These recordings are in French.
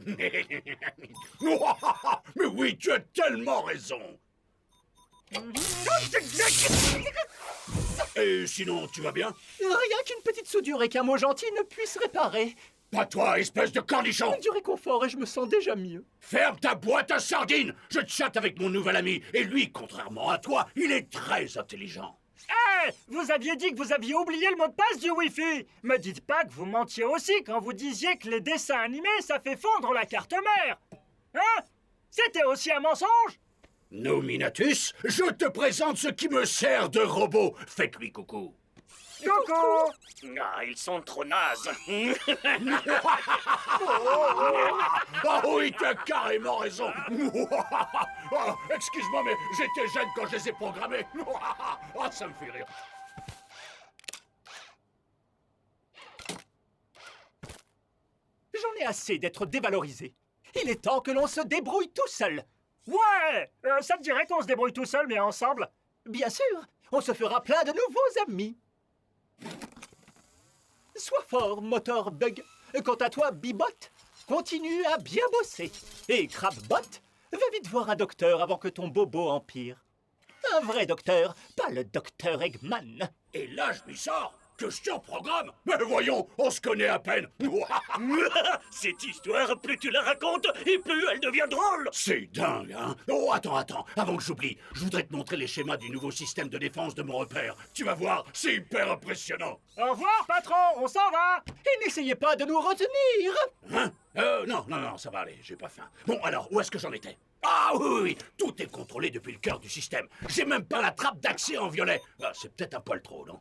Mais oui, tu as tellement raison. Et sinon, tu vas bien? Rien qu'une petite soudure et qu'un mot gentil ne puisse réparer. Pas toi, espèce de cornichon! Du réconfort et je me sens déjà mieux. Ferme ta boîte à sardines! Je chatte avec mon nouvel ami, et lui, contrairement à toi, il est très intelligent. Hé, vous aviez dit que vous aviez oublié le mot de passe du Wi-Fi. Me dites pas que vous mentiez aussi quand vous disiez que les dessins animés, ça fait fondre la carte mère. Hein? C'était aussi un mensonge? Nominatus, je te présente ce qui me sert de robot. Faites-lui coucou. Coucou. Ah, ils sont trop nazes. Ah oui, tu as carrément raison. Ah, excuse-moi, mais j'étais jeune quand je les ai programmés. Ah, ça me fait rire. J'en ai assez d'être dévalorisé. Il est temps que l'on se débrouille tout seul. Ouais, ça te dirait qu'on se débrouille tout seul mais ensemble? Bien sûr, on se fera plein de nouveaux amis. Sois fort, moteur bug. Quant à toi, Bibot, continue à bien bosser. Et Crabbot, va vite voir un docteur avant que ton bobo empire. Un vrai docteur, pas le docteur Eggman. Et là, je lui sors que je suis en programme. Mais voyons, on se connaît à peine. Cette histoire, plus tu la racontes, et plus elle devient drôle. C'est dingue, hein? Oh, attends, avant que j'oublie, je voudrais te montrer les schémas du nouveau système de défense de mon repère. Tu vas voir, c'est hyper impressionnant. Au revoir, patron, on s'en va. Et n'essayez pas de nous retenir. Hein? Non, ça va aller, j'ai pas faim. Bon, alors, où est-ce que j'en étais? Ah oui, tout est contrôlé depuis le cœur du système. J'ai même pas la trappe d'accès en violet. Ah, c'est peut-être un poil trop, non?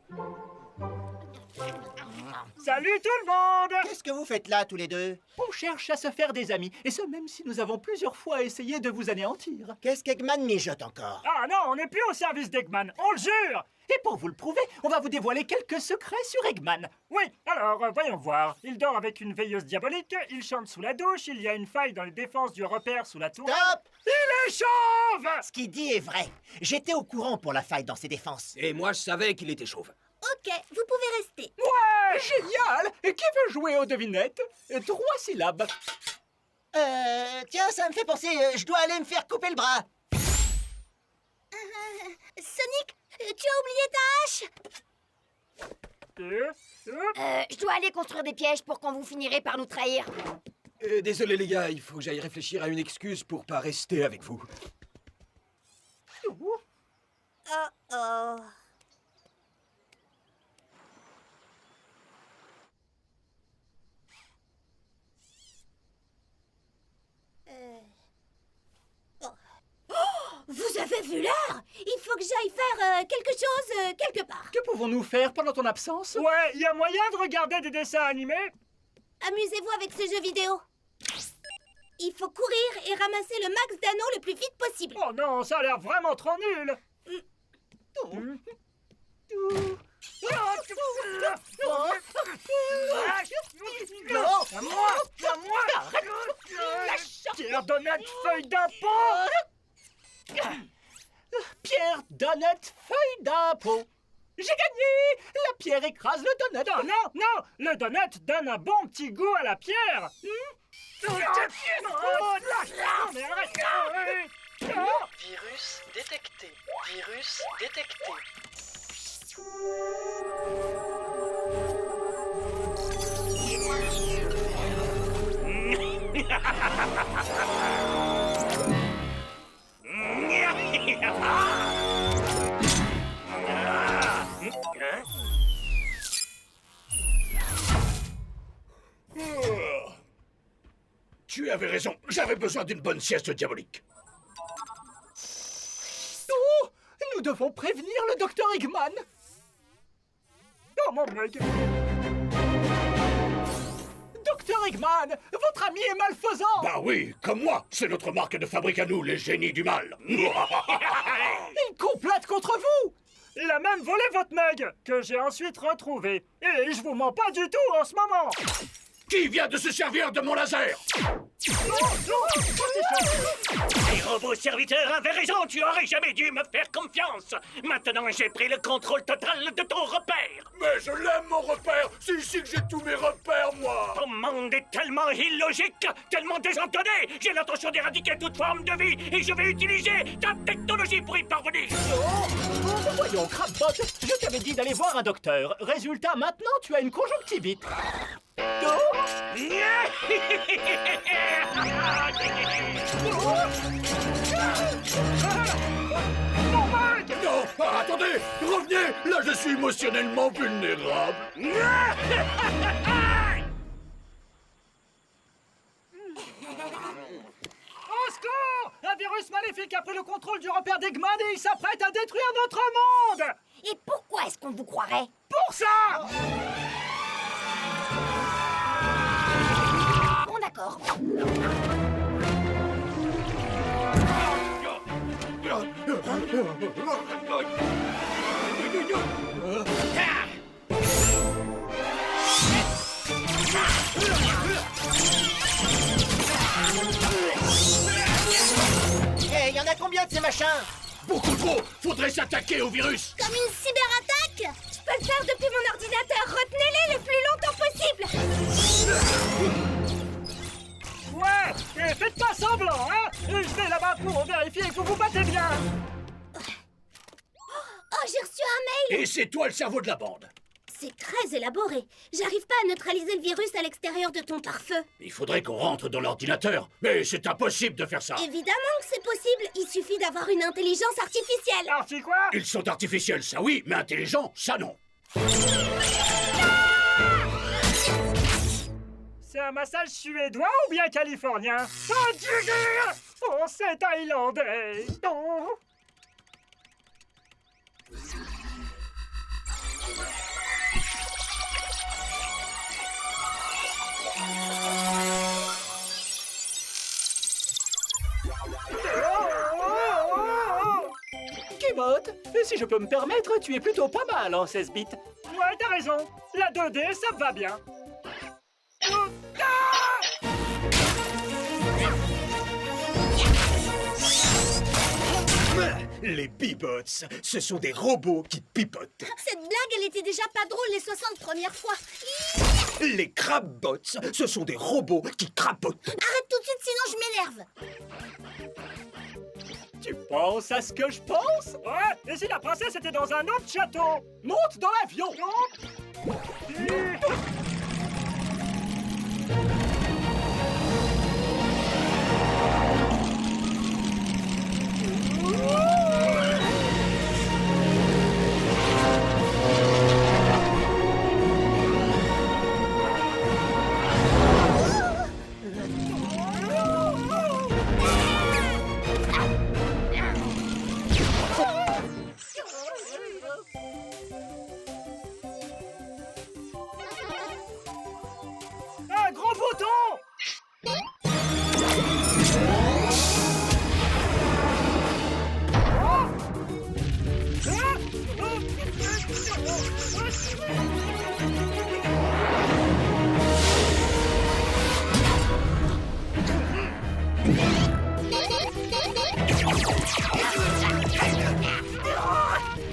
Salut tout le monde. Qu'est-ce que vous faites là, tous les deux? On cherche à se faire des amis, et ce même si nous avons plusieurs fois essayé de vous anéantir. Qu'est-ce qu'Eggman mijote encore? Ah non, on n'est plus au service d'Eggman, on le jure. Et pour vous le prouver, on va vous dévoiler quelques secrets sur Eggman. Oui, alors, voyons voir. Il dort avec une veilleuse diabolique, il chante sous la douche, il y a une faille dans les défenses du repère sous la tourelle. Stop! Il est chauve! Ce qu'il dit est vrai. J'étais au courant pour la faille dans ses défenses. Et moi, je savais qu'il était chauve. Ok, vous pouvez rester. Ouais, génial. Et qui veut jouer aux devinettes? 3 syllabes. Tiens, ça me fait penser, je dois aller me faire couper le bras. Sonic, tu as oublié ta hache? Je dois aller construire des pièges pour quand vous finirez par nous trahir. Désolé les gars, il faut que j'aille réfléchir à une excuse pour pas rester avec vous. Oh. Vous avez vu l'heure? Il faut que j'aille faire quelque chose quelque part. Que pouvons-nous faire pendant ton absence? Ouais, il y a moyen de regarder des dessins animés? Amusez-vous avec ce jeu vidéo. Il faut courir et ramasser le max d'anneaux le plus vite possible. Oh non, ça a l'air vraiment trop nul. Non, À moi. Pierre Donat, feuille d'impôt. Pierre Donut, feuille d'impôt. J'ai gagné! La pierre écrase le donut. Non, le donut donne un bon petit goût à la pierre. Non, mais arrête. Virus détecté. Virus détecté. Tu avais raison, j'avais besoin d'une bonne sieste diabolique. Oh, nous devons prévenir le docteur Eggman. Oh mon mec. Docteur Eggman, votre ami est malfaisant. Bah oui, comme moi, c'est notre marque de fabrique à nous, les génies du mal. Il complote contre vous. Il a même volé votre mug, que j'ai ensuite retrouvé. Et je vous mens pas du tout en ce moment. Qui vient de se servir de mon laser? Les robots serviteurs avaient raison, tu aurais jamais dû me faire confiance. Maintenant, j'ai pris le contrôle total de ton repère. Mais je l'aime, mon repère. C'est ici que j'ai tous mes repères, moi. Comment monde est tellement illogique, tellement désentonné. J'ai l'intention d'éradiquer toute forme de vie et je vais utiliser ta technologie pour y parvenir. Voyons, Crabbot, je t'avais dit d'aller voir un docteur. Résultat, maintenant, tu as une conjonctivite. Non, attendez, revenez. Là, je suis émotionnellement vulnérable. Au secours! Un virus maléfique a pris le contrôle du repère d'Eggman et il s'apprête à détruire notre monde! Et pourquoi est-ce qu'on vous croirait? Pour ça! Bon, d'accord. Hey, y en a combien de ces machins? Beaucoup trop. Faudrait s'attaquer au virus. Comme une cyberattaque? Je peux le faire depuis mon ordinateur. Retenez-les le plus longtemps possible. Ouais! Et faites pas semblant, hein! Et je vais là-bas pour vérifier que vous vous battez bien! Oh, j'ai reçu un mail. Et c'est toi le cerveau de la bande. C'est très élaboré. J'arrive pas à neutraliser le virus à l'extérieur de ton pare-feu. Il faudrait qu'on rentre dans l'ordinateur. Mais c'est impossible de faire ça. Évidemment que c'est possible. Il suffit d'avoir une intelligence artificielle. Arti quoi? Ils sont artificiels, ça oui, mais intelligents, ça non. C'est un massage suédois ou bien californien? Oh, Dieu! Oh, c'est thaïlandais! Oh. Guimot, si je peux me permettre, tu es plutôt pas mal en 16 bits. Ouais, t'as raison. La 2D, ça me va bien. Les Bibots, ce sont des robots qui pipotent. Cette blague, elle était déjà pas drôle les 60 premières fois. Les Crabbots, ce sont des robots qui crapotent. Arrête tout de suite, sinon je m'énerve. Tu penses à ce que je pense? Ouais, et si la princesse était dans un autre château? Monte dans l'avion! Un gros bouton!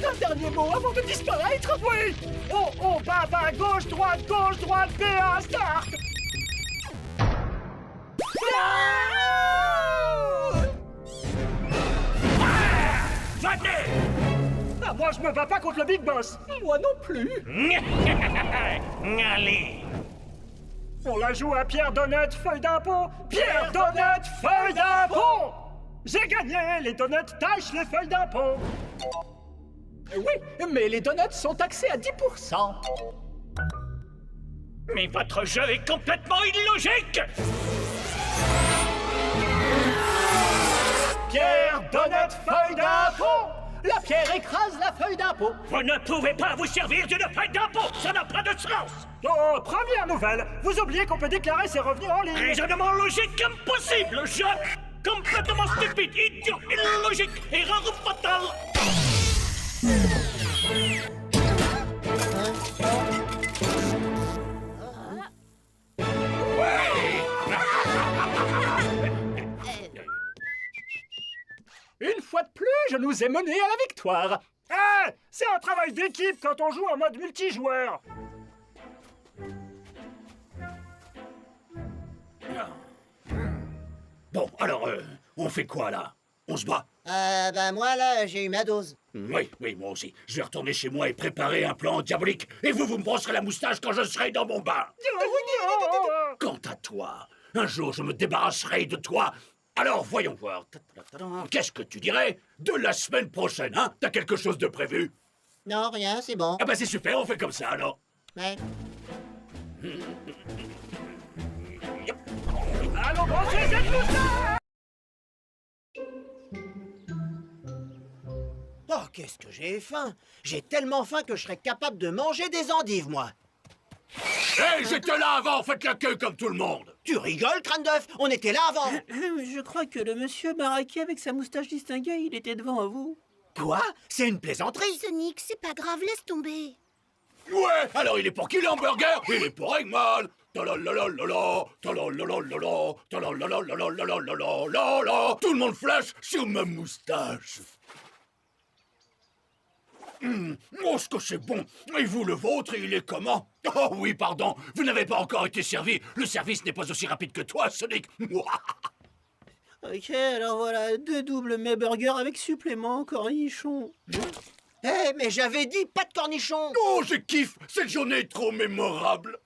Un dernier mot avant de disparaître? Oui! Oh, bas, gauche, droite, BA, start! Va-t'en! Ah, moi, je me bats pas contre le Big Boss! Moi non plus. Allez! On la joue à Pierre Donut, feuille d'impôt! Pierre Donut, feuille d'impôt! J'ai gagné! Les donuts tâchent les feuilles d'impôt! Oui, mais les donuts sont taxés à 10%. Mais votre jeu est complètement illogique! Pierre Donut, feuille d'impôt. La pierre écrase la feuille d'impôt. Vous ne pouvez pas vous servir d'une feuille d'impôt! Ça n'a pas de sens! Oh, première nouvelle! Vous oubliez qu'on peut déclarer ses revenus en ligne! Raisonnement logique impossible, je... Complètement stupide, idiot, illogique, erreur fatale! Une fois de plus, je nous ai menés à la victoire. Ah! C'est un travail d'équipe quand on joue en mode multijoueur! on fait quoi, là? On se bat? Ben moi, là, j'ai eu ma dose. Oui, moi aussi. Je vais retourner chez moi et préparer un plan diabolique. Et vous me brosserez la moustache quand je serai dans mon bain. Quant à toi, un jour, je me débarrasserai de toi. Alors, voyons voir. Qu'est-ce que tu dirais de la semaine prochaine, hein? T'as quelque chose de prévu? Non, rien, c'est bon. Ah bah c'est super, on fait comme ça, alors. Ouais. Allons brancher cette moustache! Oh, qu'est-ce que j'ai faim! J'ai tellement faim que je serais capable de manger des endives, moi! Hé, j'étais là avant, faites la queue comme tout le monde! Tu rigoles, crâne d'œuf? On était là avant! Je crois que le monsieur Baraki avec sa moustache distinguée, il était devant vous. Quoi? C'est une plaisanterie! Sonic, c'est pas grave, laisse tomber. Ouais, alors il est pour qui l'hamburger? Il est pour Eggman! Talalalalala, talalalalala, talalalalala, tout le monde flash sur ma moustache! Oh, ce que c'est bon! Et vous, le vôtre, il est comment? Oh oui, pardon, vous n'avez pas encore été servi. Le service n'est pas aussi rapide que toi, Sonic. Ok, alors voilà, 2 doubles mets burgers avec supplément cornichon. Eh, mais j'avais dit pas de cornichons! Oh, je kiffe! Cette journée est trop mémorable!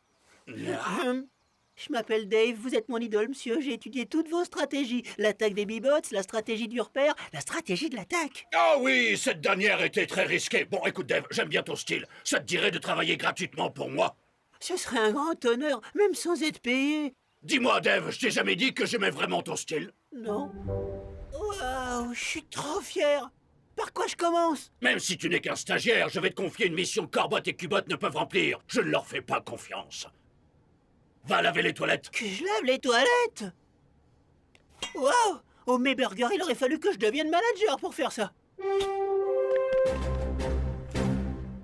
Je m'appelle Dave, vous êtes mon idole, monsieur. J'ai étudié toutes vos stratégies. L'attaque des Bibots, la stratégie du repère, la stratégie de l'attaque. Ah oui, cette dernière était très risquée. Bon, écoute, Dave, j'aime bien ton style. Ça te dirait de travailler gratuitement pour moi? Ce serait un grand honneur, même sans être payé. Dis-moi, Dave, je t'ai jamais dit que j'aimais vraiment ton style? Non. Waouh, je suis trop fier. Par quoi je commence? Même si tu n'es qu'un stagiaire, je vais te confier une mission qu'Orbot et Cubot ne peuvent remplir. Je ne leur fais pas confiance. Va laver les toilettes. Que je lave les toilettes? Waouh! Au mes burgers, il aurait fallu que je devienne manager pour faire ça.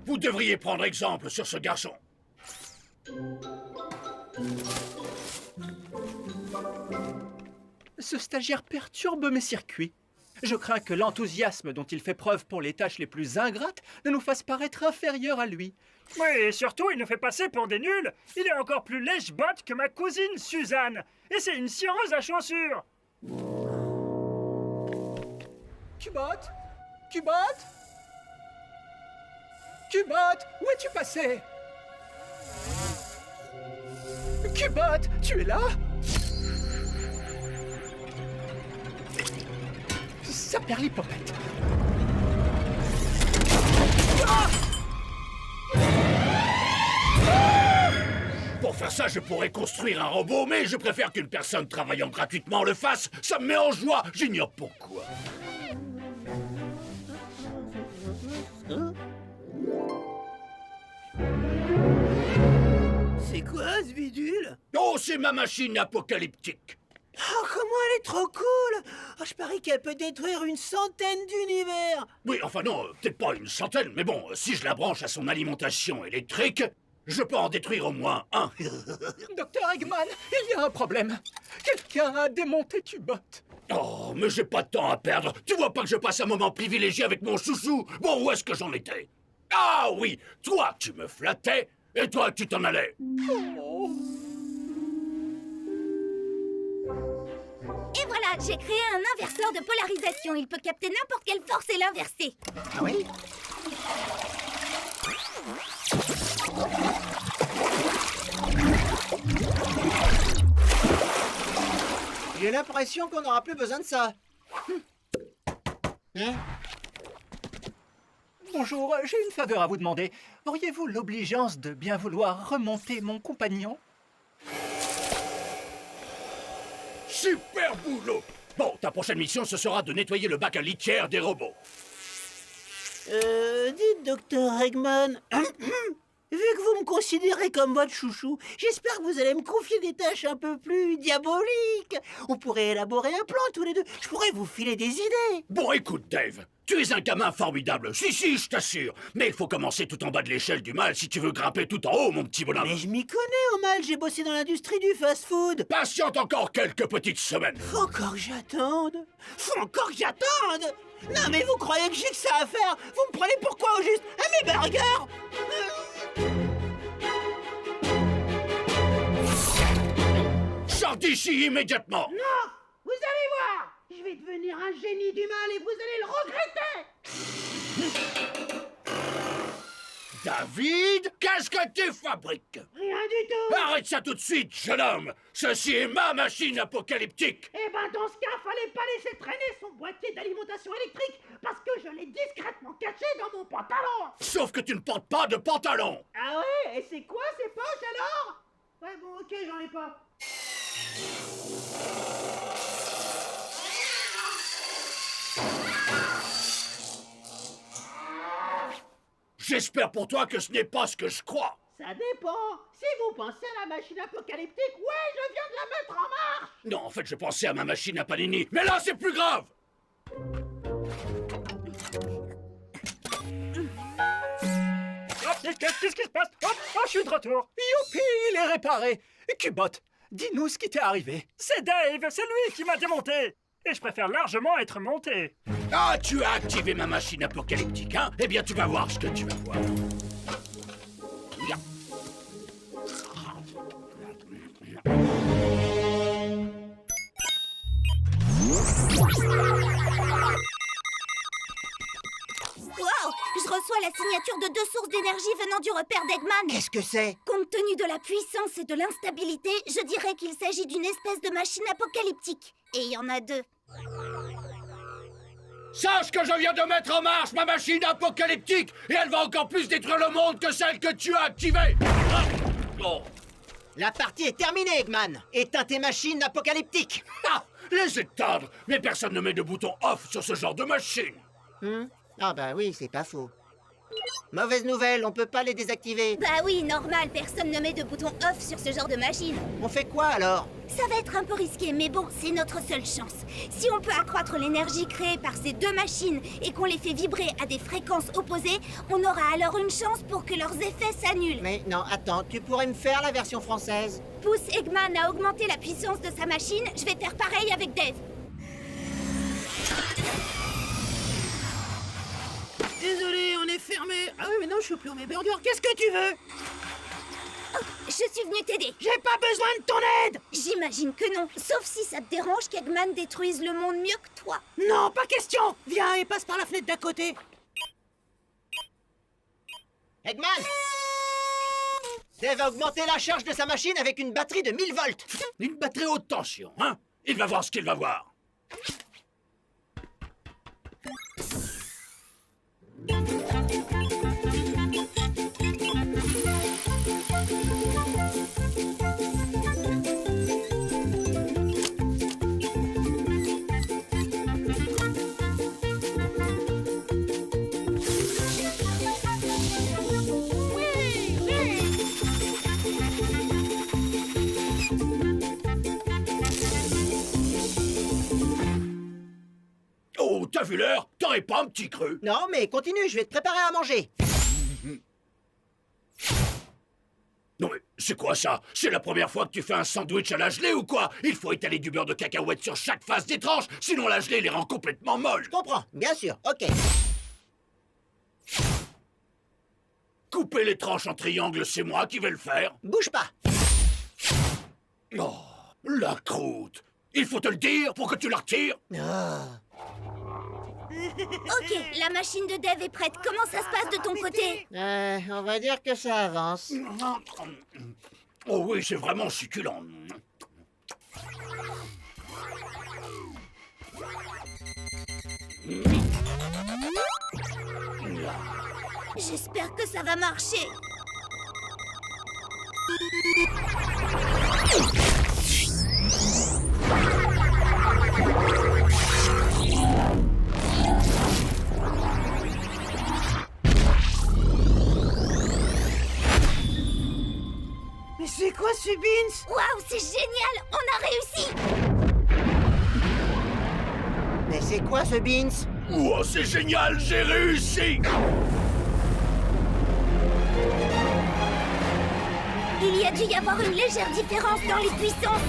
Vous devriez prendre exemple sur ce garçon. Ce stagiaire perturbe mes circuits. Je crains que l'enthousiasme dont il fait preuve pour les tâches les plus ingrates ne nous fasse paraître inférieurs à lui. Oui, et surtout, il nous fait passer pour des nuls. Il est encore plus lèche-botte que ma cousine Suzanne. Et c'est une cireuse à chaussures. Cubot? Cubot? Cubot, où es-tu passé? Cubot, tu es là? Saperlipopette. Pour faire ça, je pourrais construire un robot, mais je préfère qu'une personne travaillant gratuitement le fasse. Ça me met en joie, j'ignore pourquoi. C'est quoi ce bidule? Oh, c'est ma machine apocalyptique. Oh, comment elle est trop cool! Oh, je parie qu'elle peut détruire une centaine d'univers! Oui, enfin non, peut-être pas une centaine, mais bon, si je la branche à son alimentation électrique, je peux en détruire au moins un. Docteur Eggman, il y a un problème. Quelqu'un a démonté Cubot. Oh, mais j'ai pas de temps à perdre. Tu vois pas que je passe un moment privilégié avec mon chouchou? Bon, où est-ce que j'en étais? Ah oui, toi, tu me flattais, et toi, tu t'en allais. Oh. Et voilà, j'ai créé un inverseur de polarisation. Il peut capter n'importe quelle force et l'inverser. Ah oui? J'ai l'impression qu'on n'aura plus besoin de ça. Hein? Bonjour, j'ai une faveur à vous demander. Auriez-vous l'obligeance de bien vouloir remonter mon compagnon? Super boulot! Bon, ta prochaine mission, ce sera de nettoyer le bac à litière des robots. Dites, docteur Eggman, vu que vous me considérez comme votre chouchou, j'espère que vous allez me confier des tâches un peu plus diaboliques. On pourrait élaborer un plan tous les deux. Je pourrais vous filer des idées. Bon, écoute, Dave, tu es un gamin formidable. Si, je t'assure. Mais il faut commencer tout en bas de l'échelle du mal si tu veux grimper tout en haut, mon petit bonhomme. Mais je m'y connais au mal, j'ai bossé dans l'industrie du fast-food. Patiente encore quelques petites semaines. Faut encore que j'attende. Faut encore que j'attende. Non mais vous croyez que j'ai que ça à faire? Vous me prenez pour quoi au juste? À mes burgers? Sors d'ici immédiatement. Non, vous allez voir. Je vais devenir un génie du mal et vous allez le regretter. David, qu'est-ce que tu fabriques? Rien du tout. Arrête ça tout de suite, jeune homme. Ceci est ma machine apocalyptique. Eh ben dans ce cas, fallait pas laisser traîner son boîtier d'alimentation électrique parce que je l'ai discrètement caché dans mon pantalon. Sauf que tu ne portes pas de pantalon. Ah ouais? Et c'est quoi ces poches alors? Ouais bon ok, j'en ai pas. J'espère pour toi que ce n'est pas ce que je crois. Ça dépend. Si vous pensez à la machine apocalyptique, ouais, je viens de la mettre en marche. Non, en fait, je pensais à ma machine à panini. Mais là, c'est plus grave. Qu'est-ce qui se passe? Oh, je suis de retour. Youpi, il est réparé. Cubot, dis-nous ce qui t'est arrivé. C'est Dave, c'est lui qui m'a démonté. Et je préfère largement être monté. Ah, tu as activé ma machine apocalyptique, hein? Eh bien, tu vas voir ce que tu vas voir. Wow! Je reçois la signature de 2 sources d'énergie venant du repère d'Eggman. Qu'est-ce que c'est? Compte tenu de la puissance et de l'instabilité, je dirais qu'il s'agit d'une espèce de machine apocalyptique. Et il y en a 2. Sache que je viens de mettre en marche ma machine apocalyptique et elle va encore plus détruire le monde que celle que tu as activée. Ah, oh. La partie est terminée, Eggman. Éteins tes machines apocalyptiques. Ah, les éteindre. Mais personne ne met de bouton off sur ce genre de machine. Ah bah oui, c'est pas faux. Mauvaise nouvelle, on peut pas les désactiver. Bah oui, normal, personne ne met de bouton off sur ce genre de machine. On fait quoi alors? Ça va être un peu risqué, mais bon, c'est notre seule chance. Si on peut accroître l'énergie créée par ces 2 machines et qu'on les fait vibrer à des fréquences opposées, on aura alors une chance pour que leurs effets s'annulent. Mais non, attends, tu pourrais me faire la version française? Pousse Eggman à augmenter la puissance de sa machine, je vais faire pareil avec Dave. Désolé, on est fermé. Ah oui, mais non, je suis plus au mes burgers. Qu'est-ce que tu veux? Oh, je suis venue t'aider. J'ai pas besoin de ton aide. J'imagine que non, sauf si ça te dérange qu'Eggman détruise le monde mieux que toi. Non, pas question. Viens et passe par la fenêtre d'à côté. Eggman! Dave a augmenté la charge de sa machine avec une batterie de 1000 volts. Une batterie haute tension, hein? Il va voir ce qu'il va voir. Oh, t'as vu l'heure? T'aurais pas un petit creux? Non, mais continue, je vais te préparer à manger. Non mais, c'est quoi ça? C'est la première fois que tu fais un sandwich à la gelée ou quoi? Il faut étaler du beurre de cacahuète sur chaque face des tranches, sinon la gelée les rend complètement molles. Je comprends, bien sûr, ok. Couper les tranches en triangle, c'est moi qui vais le faire. Bouge pas. Oh, la croûte. Il faut te le dire pour que tu la retires. Ok, la machine de Dave est prête. Comment ça se passe de ton côté? On va dire que ça avance. Oh oui, c'est vraiment succulent. J'espère que ça va marcher. Mais c'est quoi ce Beans? Waouh, c'est génial! On a réussi! Mais c'est quoi ce Beans? Oh, c'est génial, j'ai réussi! Il y a dû y avoir une légère différence dans les puissances.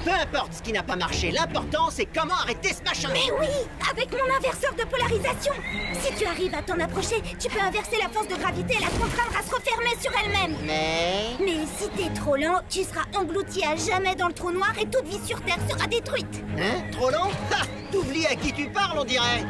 Peu importe ce qui n'a pas marché, l'important c'est comment arrêter ce machin. Mais oui, avec mon inverseur de polarisation. Si tu arrives à t'en approcher, tu peux inverser la force de gravité et la contraindre à se refermer sur elle-même. Mais si t'es trop lent, tu seras englouti à jamais dans le trou noir et toute vie sur Terre sera détruite. hein, trop long? Ha! T'oublies à qui tu parles, on dirait.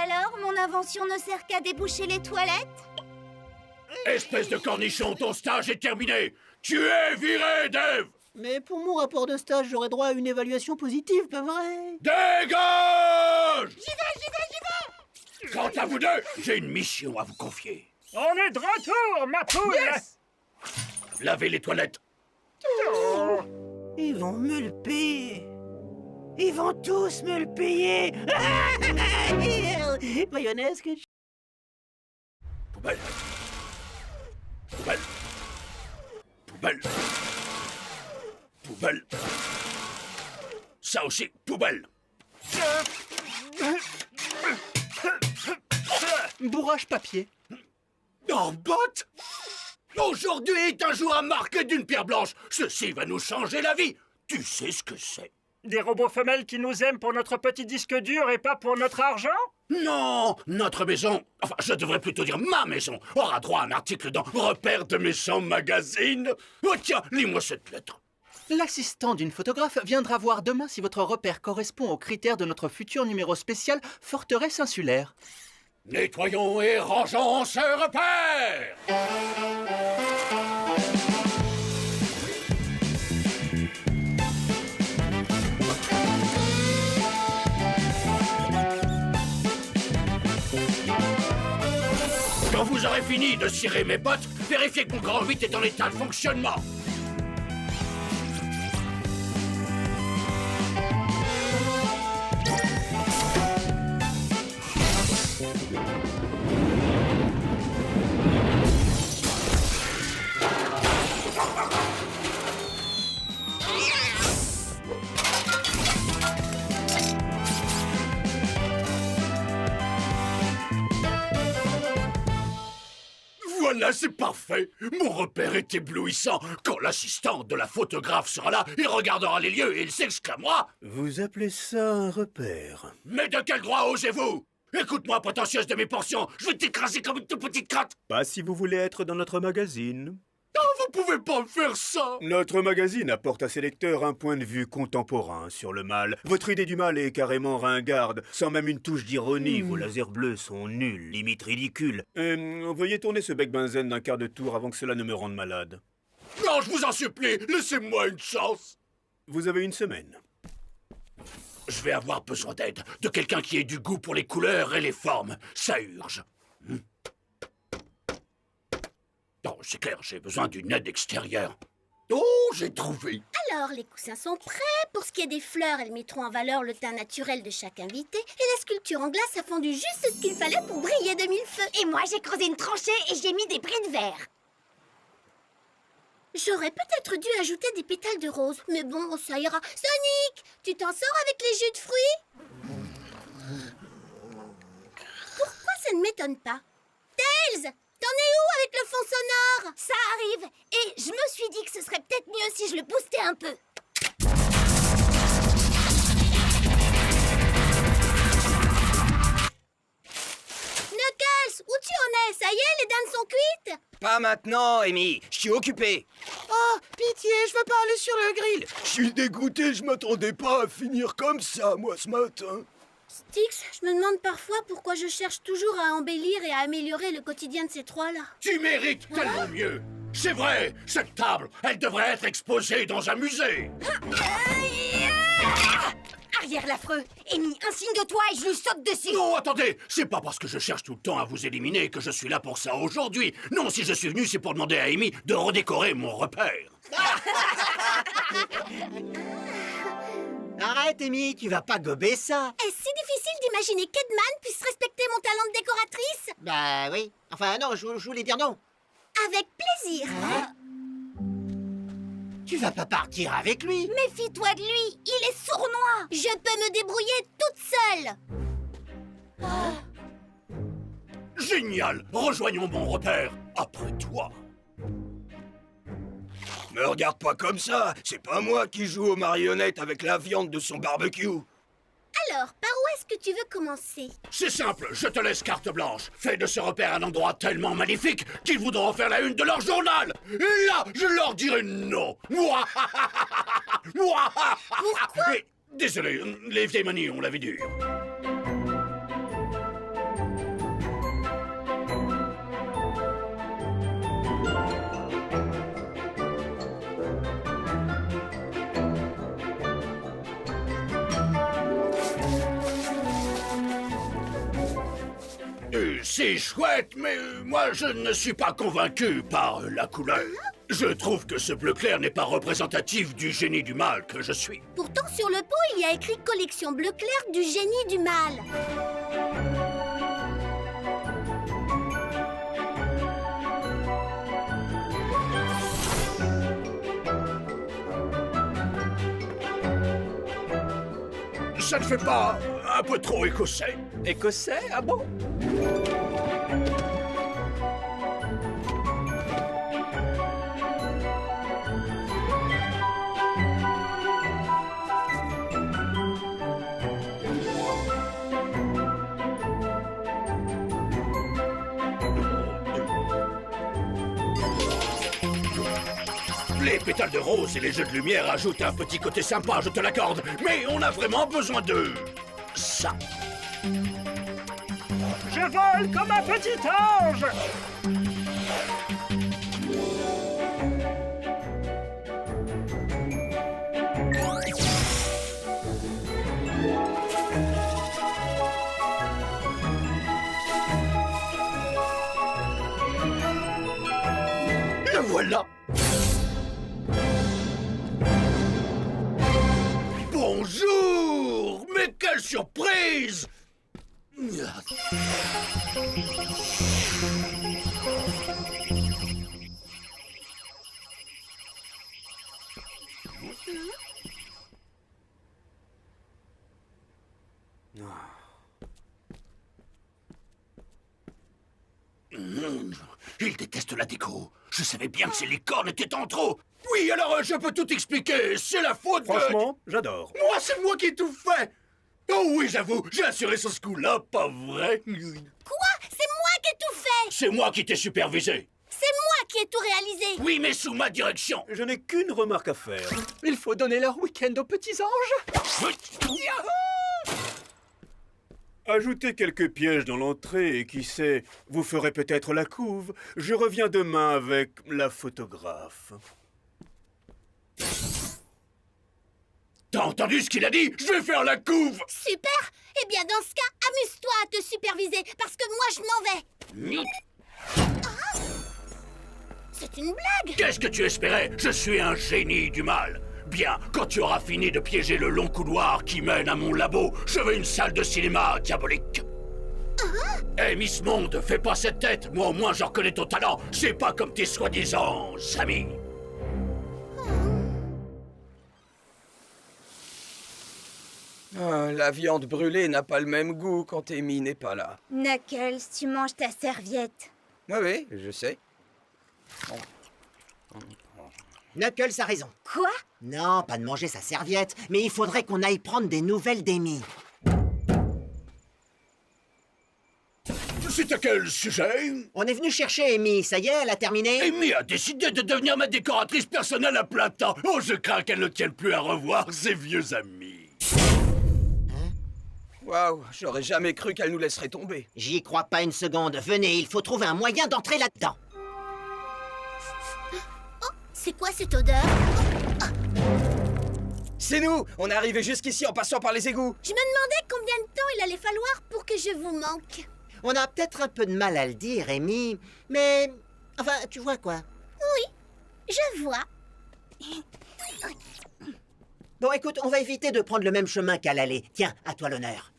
Alors, mon invention ne sert qu'à déboucher les toilettes? Espèce de cornichon, ton stage est terminé. Tu es viré, Dave. Mais pour mon rapport de stage, j'aurais droit à une évaluation positive, pas vrai? Dégage! J'y vais. Quant à vous deux, j'ai une mission à vous confier. On est de retour, ma poule. Yes! Lavez les toilettes. Ils vont me le payer. Ils vont tous me le payer. Mayonnaise, ketchup. Poubelle. Poubelle. Poubelle. Poubelle. Ça aussi, poubelle. Bourrage papier. Oh, botte! Aujourd'hui est un jour à marquer d'une pierre blanche. Ceci va nous changer la vie. Tu sais ce que c'est? Des robots femelles qui nous aiment pour notre petit disque dur et pas pour notre argent? Non, notre maison, enfin je devrais plutôt dire ma maison, aura droit à un article dans Repères de méchants magazine. Oh tiens, lis-moi cette lettre. L'assistant d'une photographe viendra voir demain si votre repère correspond aux critères de notre futur numéro spécial Forteresse insulaire. Nettoyons et rangeons ce repère. Quand vous aurez fini de cirer mes bottes, vérifiez que mon grand 8 est en état de fonctionnement. Voilà, c'est parfait. Mon repère est éblouissant. Quand l'assistante de la photographe sera là, il regardera les lieux et il s'exclamera: Vous appelez ça un repère? Mais de quel droit osez-vous? Écoute-moi, potentieuse de mes portions, je vais t'écraser comme une toute petite crotte. Pas si vous voulez être dans notre magazine. Oh, vous pouvez pas me faire ça. Notre magazine apporte à ses lecteurs un point de vue contemporain sur le mal. Votre idée du mal est carrément ringarde, sans même une touche d'ironie. Vos lasers bleus sont nuls, limite ridicules. Veuillez tourner ce bec benzène d'un quart de tour avant que cela ne me rende malade. Non, je vous en supplie, laissez-moi une chance. Vous avez une semaine. Je vais avoir besoin d'aide, de quelqu'un qui ait du goût pour les couleurs et les formes. Ça urge. Non, c'est clair, j'ai besoin d'une aide extérieure. Oh, j'ai trouvé. Alors, les coussins sont prêts. Pour ce qui est des fleurs, elles mettront en valeur le teint naturel de chaque invité. Et la sculpture en glace a fondu juste ce qu'il fallait pour briller de mille feux. Et moi, j'ai creusé une tranchée et j'ai mis des bris de verre. J'aurais peut-être dû ajouter des pétales de rose. Mais bon, ça ira. Sonic, tu t'en sors avec les jus de fruits? Pourquoi ça ne m'étonne pas? Tails, t'en es où avec le fond sonore? Ça arrive. Et je me suis dit que ce serait peut-être mieux si je le boostais un peu. Knuckles, où tu en es? Ça y est, les dames sont cuites? Pas maintenant, Amy. Je suis occupé. Oh, pitié, je veux pas aller sur le grill. Je suis dégoûté, je m'attendais pas à finir comme ça, moi, ce matin. Styx, je me demande parfois pourquoi je cherche toujours à embellir et à améliorer le quotidien de ces trois-là. Tu mérites tellement mieux. C'est vrai, cette table, elle devrait être exposée dans un musée. Arrière l'affreux, Amy, un signe de toi et je lui saute dessus. Non, attendez, c'est pas parce que je cherche tout le temps à vous éliminer que je suis là pour ça aujourd'hui. Non, si je suis venu, c'est pour demander à Amy de redécorer mon repère. Arrête, Amy, tu vas pas gober ça. Est-ce si difficile d'imaginer qu'Edman puisse respecter mon talent de décoratrice? Bah oui. Enfin, non, je voulais dire non. Avec plaisir. Tu vas pas partir avec lui. Méfie-toi de lui, il est sournois. Je peux me débrouiller toute seule. Génial! Rejoignons mon repère. Après toi. Me regarde pas comme ça. C'est pas moi qui joue aux marionnettes avec la viande de son barbecue. Alors, par où est-ce que tu veux commencer? C'est simple, je te laisse carte blanche. Fais de ce repère un endroit tellement magnifique qu'ils voudront faire la une de leur journal. Et là, je leur dirai non. Moi. Pourquoi? Désolé, les vieilles manies, on l'avait dure. C'est chouette, mais moi je ne suis pas convaincu par la couleur. Je trouve que ce bleu clair n'est pas représentatif du génie du mal que je suis. Pourtant, sur le pot, il y a écrit collection bleu clair du génie du mal. Ça ne fait pas un peu trop écossais? Écossais? Ah bon? Les pétales de rose et les jeux de lumière ajoutent un petit côté sympa, je te l'accorde. Mais on a vraiment besoin de... ça. Je vole comme un petit ange. Le voilà. Bonjour! Mais quelle surprise! Il déteste la déco. Je savais bien que ces licornes étaient en trop. Oui, alors je peux tout expliquer. C'est la faute de... Franchement, j'adore. Moi, c'est moi qui ai tout fait. Oh oui, j'avoue, j'ai assuré sur ce coup-là, pas vrai? Quoi? C'est moi qui ai tout fait! C'est moi qui t'ai supervisé. C'est moi qui ai tout réalisé! Oui, mais sous ma direction. Je n'ai qu'une remarque à faire. Il faut donner leur week-end aux petits anges. Ajoutez quelques pièges dans l'entrée et qui sait, vous ferez peut-être la couve. Je reviens demain avec la photographe. T'as entendu ce qu'il a dit? Je vais faire la couve. Super! Eh bien, dans ce cas, amuse-toi à te superviser, parce que moi, je m'en vais. Ah, c'est une blague! Qu'est-ce que tu espérais? Je suis un génie du mal. Bien, quand tu auras fini de piéger le long couloir qui mène à mon labo, je veux une salle de cinéma diabolique. Hé, Miss Monde, fais pas cette tête. Moi, au moins, je reconnais ton talent. C'est pas comme tes soi-disant amis. Ah, la viande brûlée n'a pas le même goût quand Amy n'est pas là. Knuckles, tu manges ta serviette. Oui, je sais. Knuckles a raison. Quoi? Non, pas de manger sa serviette, mais il faudrait qu'on aille prendre des nouvelles d'Amy. C'est à quel sujet? On est venu chercher Amy, ça y est, elle a terminé? Amy a décidé de devenir ma décoratrice personnelle à plein temps. Oh, je crains qu'elle ne tienne plus à revoir ses vieux amis. Waouh, j'aurais jamais cru qu'elle nous laisserait tomber. J'y crois pas une seconde. Venez, il faut trouver un moyen d'entrer là-dedans. Oh, c'est quoi cette odeur? C'est nous! On est arrivé jusqu'ici en passant par les égouts. Je me demandais combien de temps il allait falloir pour que je vous manque. On a peut-être un peu de mal à le dire, Amy, mais... Enfin, tu vois quoi? Oui, je vois. Bon, écoute, on va éviter de prendre le même chemin qu'à l'aller. Tiens, à toi l'honneur.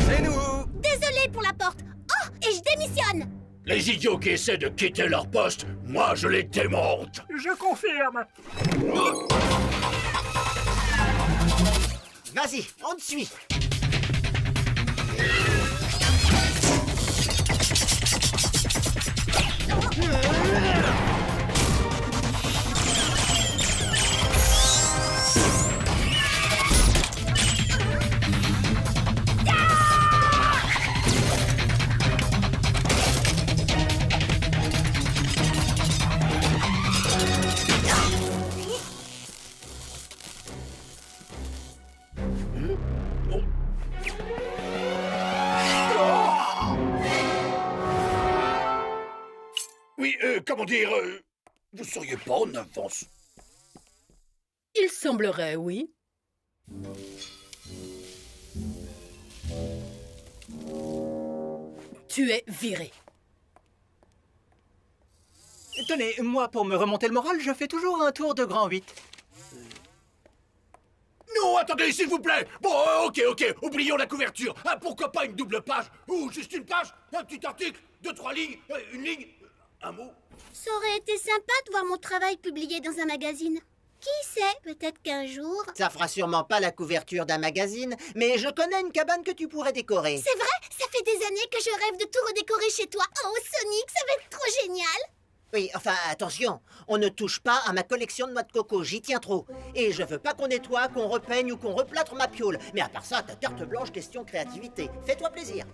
C'est nous! Désolé pour la porte. Oh, et je démissionne. Les idiots qui essaient de quitter leur poste, moi je les démonte. Je confirme. Vas-y, on te suit. Oui, comment dire, vous seriez pas en avance? Il semblerait, oui. Tu es viré. Tenez, moi, pour me remonter le moral, je fais toujours un tour de grand 8. Non, attendez, s'il vous plaît. Bon, ok, oublions la couverture. Ah, pourquoi pas une double page? Ou juste une page? Un petit article? 2-3 lignes? Une ligne? Un mot? Ça aurait été sympa de voir mon travail publié dans un magazine. Qui sait, peut-être qu'un jour... Ça fera sûrement pas la couverture d'un magazine, mais je connais une cabane que tu pourrais décorer. C'est vrai? Ça fait des années que je rêve de tout redécorer chez toi. Oh, Sonic, ça va être trop génial! Oui, enfin, attention, on ne touche pas à ma collection de noix de coco, j'y tiens trop. Et je veux pas qu'on nettoie, qu'on repeigne ou qu'on replâtre ma piole. Mais à part ça, ta carte blanche, question créativité. Fais-toi plaisir.